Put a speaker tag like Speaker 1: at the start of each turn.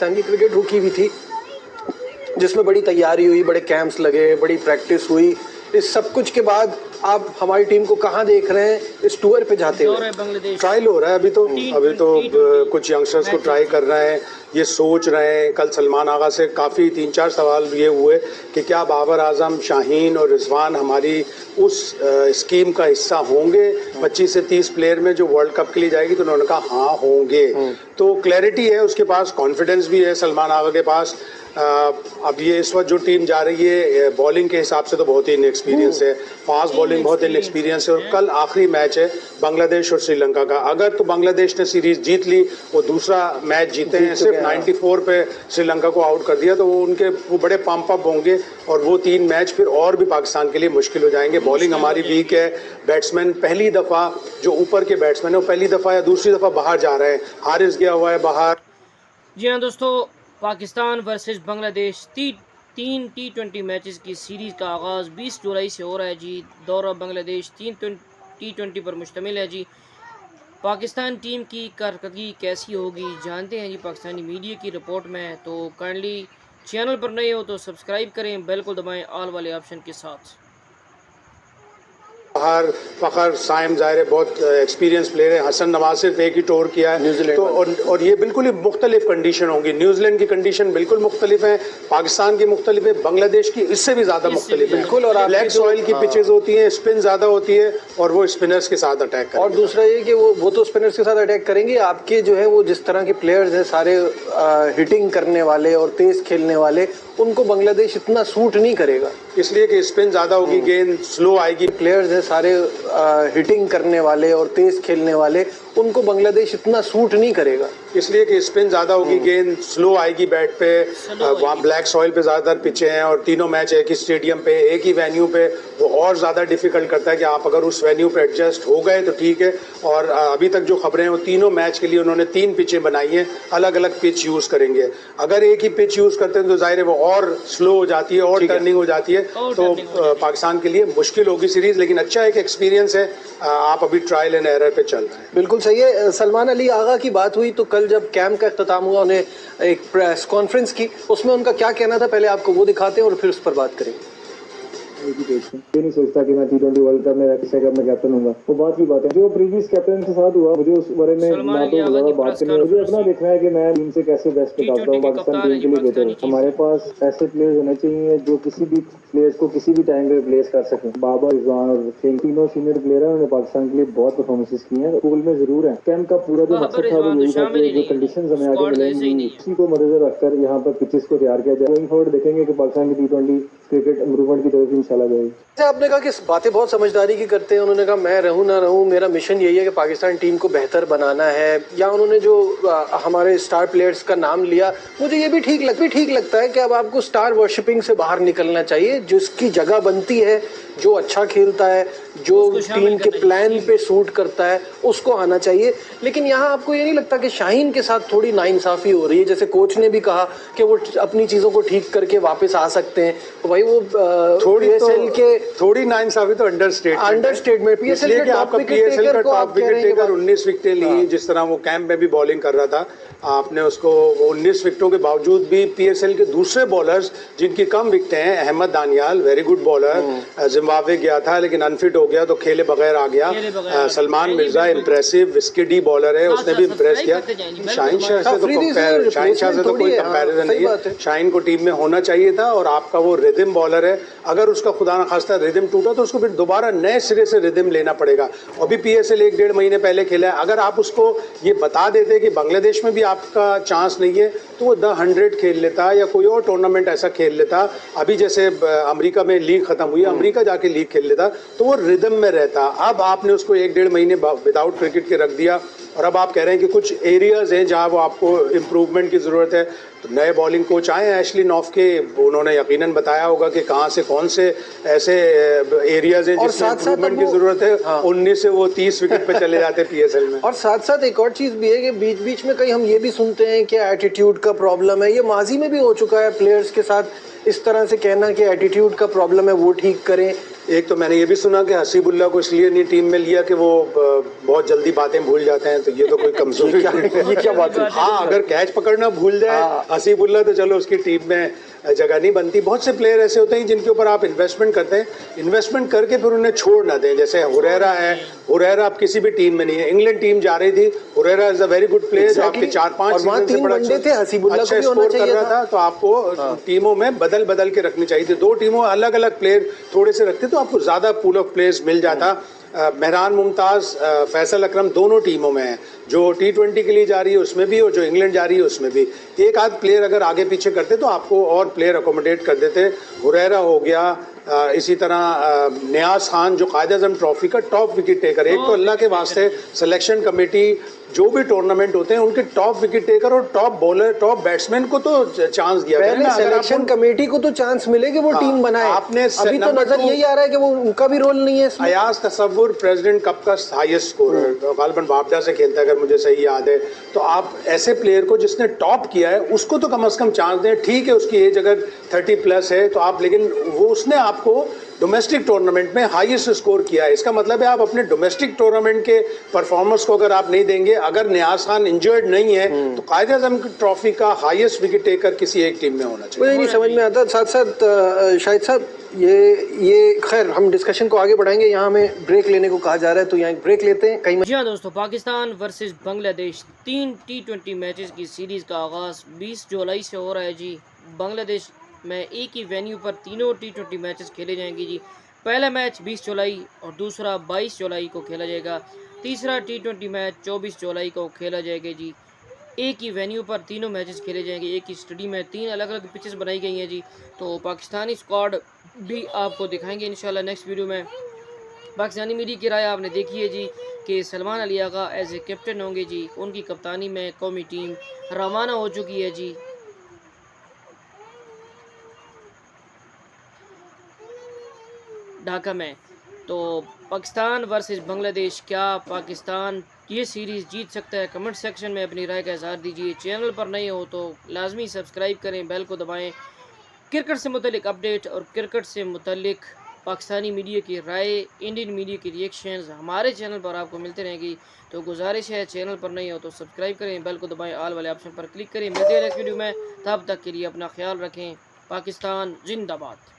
Speaker 1: पाकिस्तान की क्रिकेट रुकी हुई थी, जिसमें बड़ी तैयारी हुई, बड़े कैंप्स लगे, बड़ी प्रैक्टिस हुई। इस सब कुछ के बाद आप हमारी टीम को कहाँ देख रहे हैं इस टूर पे जाते हुए?
Speaker 2: ट्रायल हो रहा है अभी तो कुछ यंगस्टर्स को ट्राई कर रहे हैं, ये सोच रहे हैं। कल सलमान आगा से काफ़ी 3-4 सवाल ये हुए कि क्या बाबर आजम, शाहीन और रिजवान हमारी उस स्कीम का हिस्सा होंगे 25 से 30 प्लेयर में जो वर्ल्ड कप के लिए जाएगी, तो उन्होंने कहा हाँ होंगे। तो क्लैरिटी है उसके पास, कॉन्फिडेंस भी है सलमान आगा के पास। अब ये इस वक्त जो टीम जा रही है बॉलिंग के हिसाब से तो बहुत ही इनएक्सपीरियंस है, फास्ट बॉलिंग बहुत इनएक्सपीरियंस है। और कल आखिरी मैच है बांग्लादेश और श्रीलंका का। अगर तो बांग्लादेश ने सीरीज जीत ली, वो दूसरा मैच जीते हैं, सिर्फ 94 पे श्रीलंका को आउट कर दिया, तो वो बड़े पंप अप होंगे और वो 3 मैच फिर और भी पाकिस्तान के लिए मुश्किल हो जाएंगे। बॉलिंग हमारी वीक है, बैट्समैन पहली दफ़ा जो ऊपर के बैट्समैन है वो पहली दफ़ा या दूसरी दफ़ा बाहर जा रहे हैं। हारिस गया हुआ है बाहर।
Speaker 3: जी हाँ दोस्तों, Pakistan versus Bangladesh 3 T20 matches की सीरीज़ का आगाज़ 20 जुलाई से हो रहा है जी। दौरा बांग्लादेश 3 T20 पर मुश्तमिल है जी। पाकिस्तान टीम की कारकर्दगी कैसी होगी जानते हैं जी पाकिस्तानी मीडिया की रिपोर्ट में। तो काइंडली चैनल पर नए हो तो सब्सक्राइब करें, बेल को दबाएं ऑल वाले ऑप्शन के साथ।
Speaker 2: बाहर फ़खर साइम ज़ाहिर है बहुत एक्सपीरियंस प्लेयर है। हसन नवाज सिर्फ एक ही टूर किया है न्यूजीलैंड तो और ये बिल्कुल ही मुख्तलिफ कंडीशन होंगी। न्यूजीलैंड की कंडीशन बिल्कुल मुख्तलिफ है, पाकिस्तान की मुख्तलिफ है, बांग्लादेश की इससे भी ज़्यादा मुख्तलिफ है बिल्कुल। और ब्लैक सॉइल की पिचेज होती हैं, स्पिन ज़्यादा होती है और वो स्पिनर्स के साथ अटैक करेंगे।
Speaker 1: और दूसरा ये कि वो तो स्पिनर्स के साथ अटैक करेंगे, आपके जो है वो जिस तरह के प्लेयर्स हैं सारे हिटिंग करने वाले और तेज़ खेलने वाले, उनको बांग्लादेश इतना सूट नहीं करेगा,
Speaker 2: इसलिए कि स्पिन ज़्यादा होगी, गेंद स्लो आएगी।
Speaker 1: प्लेयर्स हैं सारे हिटिंग करने वाले और तेज़ खेलने वाले, उनको बांग्लादेश इतना सूट नहीं करेगा,
Speaker 2: इसलिए कि स्पिन ज़्यादा होगी, गेंद स्लो आएगी बैट पे। वहाँ ब्लैक सॉइल पे ज़्यादातर पिचे हैं और तीनों मैच एक ही स्टेडियम पे, एक ही वेन्यू पे, वो और ज़्यादा डिफिकल्ट करता है कि आप अगर उस वेन्यू पे एडजस्ट हो गए तो ठीक है। और अभी तक जो खबरें हैं वो तीनों मैच के लिए उन्होंने 3 पिचें बनाई हैं, अलग अलग पिच यूज़ करेंगे। अगर एक ही पिच यूज़ करते हैं तो ज़ाहिर है वो और स्लो हो जाती है और टर्निंग हो जाती है, तो पाकिस्तान के लिए मुश्किल होगी सीरीज़। लेकिन अच्छा एक एक्सपीरियंस है, आप अभी ट्रायल एंड एरर पे चल रहे हैं।
Speaker 1: बिल्कुल सही है। सलमान अली आगा की बात हुई तो कल जब कैंप का इख्तिताम हुआ, उन्हें एक प्रेस कॉन्फ्रेंस की, उसमें उनका क्या कहना था, पहले आपको वो दिखाते हैं और फिर उस पर बात करेंगे।
Speaker 4: ये नहीं सोचता कि मैं T20 वर्ल्ड कप में किसी कप में कैप्टन होगा, वो बात की बात है। जो प्रीवियस कैप्टन के साथ हुआ, मुझे उस बारे में ना तो ज़्यादा बात करनी है, मुझे अपना देखना है कि मैं टीम से कैसे बेस्ट निकालता हूँ, पाकिस्तान टीम के लिए बेहतर। हमारे पास ऐसे प्लेयर्स होने चाहिए जो किसी भी प्लेयर्स को किसी भी टाइम पे रिप्लेस कर सकें। बाबर, रिजवान और सिंह तीनों सीनियर प्लेयर हैं, उन्होंने पाकिस्तान के लिए बहुत परफॉर्मेंसेस की हैं। पूल में जरूर है, कैंप का पूरा जो मकसद था वो यही था कि जो कंडीशन हमें आगे मिलेंगी उसी को मद्देनजर रखकर यहाँ पर पिचेस को तैयार किया जाए। गोइंग फॉरवर्ड देखेंगे कि पाकिस्तान की T20 क्रिकेट इम्प्रूवमेंट की तरफ इंशाल्लाह जाएगी।
Speaker 1: आपने कहा कि बातें बहुत समझदारी की करते हैं, उन्होंने कहा मैं रहूं ना रहूं, मेरा मिशन यही है कि पाकिस्तान टीम को बेहतर बनाना है। या उन्होंने जो हमारे स्टार प्लेयर्स का नाम लिया, मुझे ये भी ठीक लगता है कि अब आपको स्टार वर्शिपिंग से बाहर निकलना चाहिए। जिसकी जगह बनती है, जो अच्छा खेलता है, जो टीम के प्लान पे सूट करता है, उसको आना चाहिए। लेकिन यहाँ आपको ये नहीं लगता कि शाहीन के साथ थोड़ी नाइंसाफ़ी हो रही है? जैसे कोच ने भी कहा कि वो अपनी चीज़ों को ठीक करके वापस आ सकते हैं, तो भाई वो
Speaker 2: थोड़ी नाइंसाफ़ी तो अंडरस्टेटमेंट
Speaker 1: PSL
Speaker 2: के आपका PSL का टॉप विकेट टेकर 19 विकेटें ली, जिस तरह वो कैंप में भी बॉलिंग कर रहा था, आपने उसको 19 विकेटों के बावजूद भी PSL के दूसरे बॉलर्स जिनकी कम विकेटें हैं, Ahmad Daniyal very good bowler, Zimbabwe गया था लेकिन अनफिट हो गया तो खेले बगैर आ गया। सलमान मिर्जा इंप्रेसिव विस्किडी बॉलर है, उसने भी इंप्रेस किया। शाहीन शाह से तो कोई कंपैरिजन नहीं है, शाहीन को टीम में होना चाहिए था। और आपका वो रिदम बॉलर है, अगर उसका खुदा न खास्ता रिदम टूटा तो उसको फिर दोबारा नए सिरे से रिदम लेना पड़ेगा। अभी PSL 1-1.5 महीने पहले खेला है, अगर आप उसको ये बता देते कि बांग्लादेश में भी आपका चांस नहीं है तो वो द 100 खेल लेता या कोई और टूर्नामेंट ऐसा खेल लेता। अभी जैसे अमेरिका में लीग खत्म हुई, अमेरिका जाके लीग खेल लेता तो वो रिदम में रहता। अब आपने उसको 1-1.5 महीने विदाउट क्रिकेट के रख दिया और अब आप कह रहे हैं कि कुछ एरियाज हैं जहां वो आपको इम्प्रूवमेंट की ज़रूरत है। तो नए बॉलिंग कोच आए हैं एशली नॉफ के, उन्होंने यकीनन बताया होगा कि कहां से कौन से ऐसे एरियाज हैं जिसमें इम्प्रूवमेंट की ज़रूरत है। 19 से वो 30 विकेट पे चले जाते PSL में।
Speaker 1: और साथ साथ एक और चीज़ भी है कि बीच बीच में कहीं हम ये भी सुनते हैं कि एटीट्यूड का प्रॉब्लम है। ये माजी में भी हो चुका है प्लेयर्स के साथ, इस तरह से कहना कि एटीट्यूड का प्रॉब्लम है वो ठीक करें,
Speaker 2: एक तो मैंने ये भी सुना कि हसीबुल्ला को इसलिए नहीं टीम में लिया कि वो बहुत जल्दी बातें भूल जाते हैं, तो ये तो कोई कमजोरी
Speaker 1: ये क्या बात है?
Speaker 2: हाँ, अगर कैच पकड़ना भूल जाए हसीबुल्ला तो चलो उसकी टीम में जगह नहीं बनती। बहुत से प्लेयर ऐसे होते हैं जिनके ऊपर आप इन्वेस्टमेंट करते हैं, इन्वेस्टमेंट करके फिर उन्हें छोड़ ना दें। जैसे हुरैरा है, हुरैरा आप किसी भी टीम में नहीं है, इंग्लैंड टीम जा रही थी, Huraira is a very good player, आपके 4-5 सीजन से बड़ा अच्छा स्कोर कर रहा था, तो आपको टीमों में बदल बदल के रखनी चाहिए थी। 2 टीमों अलग अलग प्लेयर थोड़े से रखते तो आपको ज्यादा पूल ऑफ प्लेयर्स मिल जाता। मेहरान मुमताज, फैसल अकरम दोनों टीमों में है, जो T20 के लिए जा रही है उसमें भी और जो इंग्लैंड जा रही है उसमें भी। एक आध प्लेयर अगर आगे पीछे करते तो आपको और प्लेयर अकोमोडेट कर देते। हुरैरा हो गया, इसी तरह नियाज खान जो कायद-ए-आज़म ट्रॉफी का टॉप विकेट टेकर। एक तो अल्लाह के वास्ते सिलेक्शन कमेटी जो भी टूर्नामेंट होते हैं उनके टॉप विकेट टेकर और टॉप बॉलर, टॉप बैट्समैन को तो चांस दिया
Speaker 1: पहले सिलेक्शन कमेटी को तो चांस मिले कि वो टीम बनाए।
Speaker 2: आपने
Speaker 1: अभी तो नजर यही आ रहा है कि वो उनका भी रोल नहीं है इसमें।
Speaker 2: अयाज तसव्वुर प्रेसिडेंट कप का हाईएस्ट स्कोरर, गालिबन बाबडा से खेलता है अगर मुझे सही याद है। तो आप ऐसे प्लेयर को जिसने टॉप किया है उसको तो कम से कम चांस दें। ठीक है उसकी एज अगर 30+ है तो आप, लेकिन वो उसने आपको डोमेस्टिक टूर्नामेंट में हाईएस्ट स्कोर किया है। इसका मतलब है आप अपने डोमेस्टिक टूर्नामेंट के परफॉर्मेंस को अगर आप नहीं देंगे, अगर नियाज खान इंजर्ड नहीं है तो कायद-ए-आज़म ट्रॉफी का हाईएस्ट विकेट टेकर किसी एक टीम में होना चाहिए।
Speaker 1: मुझे नहीं समझ में आता। साथ साथ शाहिद साहब, ये खैर हम डिस्कशन को आगे बढ़ाएंगे, यहाँ हमें ब्रेक लेने को कहा जा रहा है तो यहाँ एक ब्रेक लेते हैं। कहीं
Speaker 3: जी हाँ दोस्तों, Pakistan versus Bangladesh 3 T20 matches की सीरीज़ का आगाज़ 20 जुलाई से हो रहा है जी। बांग्लादेश में एक ही वेन्यू पर तीनों T20 मैचेस खेले जाएंगे जी। पहला मैच 20 जुलाई और दूसरा 22 जुलाई को खेला जाएगा। तीसरा T20 मैच 24 जुलाई को खेला जाएगा जी। एक ही वेन्यू पर तीनों मैचेस खेले जाएंगे, एक ही स्टेडियम में। 3 अलग अलग पिचेस बनाई गई हैं जी। तो पाकिस्तानी स्क्वाड भी आपको दिखाएंगे इंशाल्लाह नेक्स्ट वीडियो में। पाकिस्तानी मीडिया की राय आपने देखी है जी कि Salman Ali Agha as a captain होंगे जी। उनकी कप्तानी में कौमी टीम रवाना हो चुकी है जी। ढाका में तो पाकिस्तान वर्सेस बांग्लादेश, क्या पाकिस्तान ये सीरीज़ जीत सकता है? कमेंट सेक्शन में अपनी राय का इज़हार दीजिए। चैनल पर नए हो तो लाजमी सब्सक्राइब करें, बेल को दबाएं। क्रिकेट से मुतल्लिक अपडेट और क्रिकेट से मुतल्लिक पाकिस्तानी मीडिया की राय, इंडियन मीडिया की रिएक्शंस हमारे चैनल पर आपको मिलते रहेंगी। तो गुजारिश है, चैनल पर नहीं हो तो सब्सक्राइब करें, बेल को दबाएं, ऑल वाले ऑप्शन पर क्लिक करें। मिलते हैं नेक्स्ट वीडियो में, तब तक के लिए अपना ख्याल रखें। पाकिस्तान जिंदाबाद।